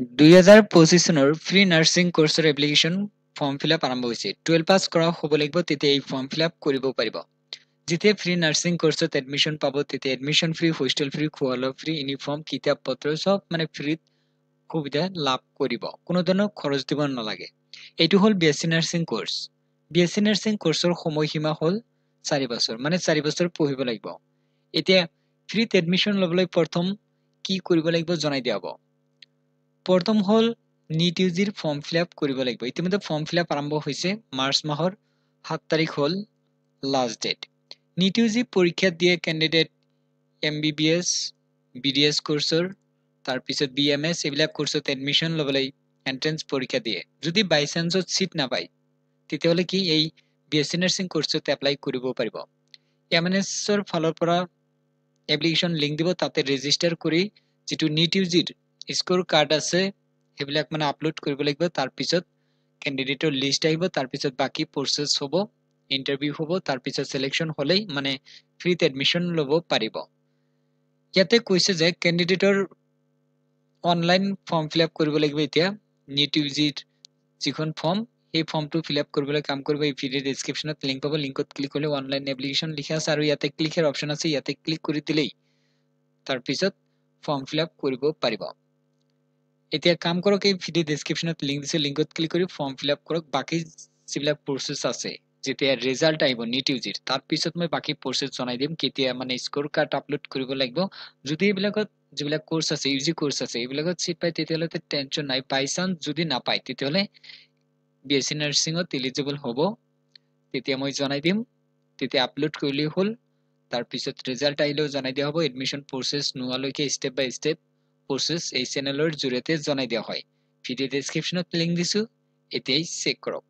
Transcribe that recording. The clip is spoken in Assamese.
2025 চনৰ ফ্ৰী নাৰ্ছিং কোৰ্ছৰ এপ্লিকেশ্যন ফৰ্ম ফিল আপ আৰম্ভ হৈছে 12 পাছ কৰা হ'ব লাগিব তেতিয়া এই ফৰ্ম ফিল আপ কৰিব পাৰিব যেতিয়া ফ্ৰী নাৰ্ছিং কোৰ্ছত এডমিশ্যন পাব তেতিয়া এডমিশ্যন ফ্ৰী হোষ্টেল ফ্ৰী খোৱালো ফ্ৰী ইউনিফৰ্ম কিতাপ পত্ৰ সব মানে ফ্ৰীত সুবিধা লাভ কৰিব কোনো ধৰণৰ খৰচ দিব নালাগে এইটো হ'ল BSc nursing course BSc nursing কোৰ্ছৰ সময়সীমা হ'ল 4 বছৰ মানে 4 বছৰ পঢ়িব লাগিব এতিয়া ফ্ৰীত এডমিশ্যন লবলৈ প্ৰথম কি কৰিব লাগিব জনাই দিয়া হ'ব প্ৰথম হল নিট ইউজিৰ ফৰ্ম ফিল আপ কৰিব লাগিব ইতিমধ্যে ফৰ্ম ফিল আপ আৰম্ভ হৈছে মাৰ্চ মাহৰ 7 তাৰিখ হল লাষ্ট ডেট নিট ইউজি পৰীক্ষা দিয়ে ক্যান্ডিডেট এমবিবিএস বিডিএস কোৰ্ছৰ তাৰ পিছত বিএমএস এইবিলাক কোৰ্ছত এডমিশ্যন লবলৈ এন্ট্ৰেন্স পৰীক্ষা দিয়ে যদি বাই চান্সত সিট নাপায় তেতিয়াহলে কি এই বিএসসি নাৰ্ছিং কোৰ্ছত এপ্লাই কৰিব পাৰিব এমএনএছৰ ফালৰ পৰা এপ্লিকেশন লিংক দিব তাতে ৰেজিষ্টাৰ কৰি যেটো নিট ইউজিৰ স্কোৰ কাৰ্ড আছে হেবিলাক মানে আপলোড কৰিব লাগিব তাৰ পিছত ক্যান্ডিডেটৰ লিষ্ট আহিব তাৰ পিছত বাকি প্ৰসেস হ'ব ইন্টাৰভিউ হ'ব তাৰ পিছত সিলেকশন হলেই মানে ফ্ৰীত এডমিশ্যন লব পাৰিব ইয়াতে কৈছে যে ক্যান্ডিডেটৰ অনলাইন ফৰ্ম ফিল আপ কৰিব লাগিব এতিয়া নিট ইউজিৰ যিখন ফৰ্ম এই ফৰ্মটো ফিল আপ কৰিবলৈ কাম কৰিব এই ভিডিঅ ডেসক্ৰিপচনত লিংক পাব লিংকত ক্লিক কৰিলে অনলাইন এপ্লিকেশন লিখা আছে আৰু ইয়াতে ক্লিকৰ অপচন আছে ইয়াতে ক্লিক কৰি দিলেই তাৰ পিছত ফৰ্ম ফিল আপ কৰিব পাৰিব এতিয়া কাম কৰক এই ভিডিঅ ডেসক্ৰিপচনত লিংক দিছে লিংকত ক্লিক কৰি ফৰ্ম ফিল আপ কৰক বাকি যিবিলাক প্ৰসেস আছে যেতিয়া ৰিজাল্ট আহিব নিট ইউজিৰ তাৰ পিছত মই বাকি প্ৰসেস জনাই দিম কেতিয়া মানে স্কোৰ কাৰ্ড আপলোড কৰিব লাগিব যদি এইবিলাকত যিবিলাক কোৰ্স আছে ইউজি কোৰ্স আছে এইবিলাকত সিট পায় তেতিয়াহলে টেনচন নাই বাই চান্স যদি নাপায় তেতিয়াহলে বিএসসি নাৰ্ছিংত এলিজিবল হ'ব তেতিয়া মই জনাই দিম তেতিয়া আপলোড কৰিলে হ'ল তাৰ পিছত ৰিজাল্ট আহিলেও জনাই দিয়া হ'ব এডমিশন প্ৰসেস নোৱালৈকে স্টেপ বাই স্টেপ প্ৰসেস এই চেনেলৰ জৰিয়তে জনাই দিয়া হয় ভিডিঅ ডেসক্ৰিপচনত লিংক দিছো এতিয়াই চেক কৰক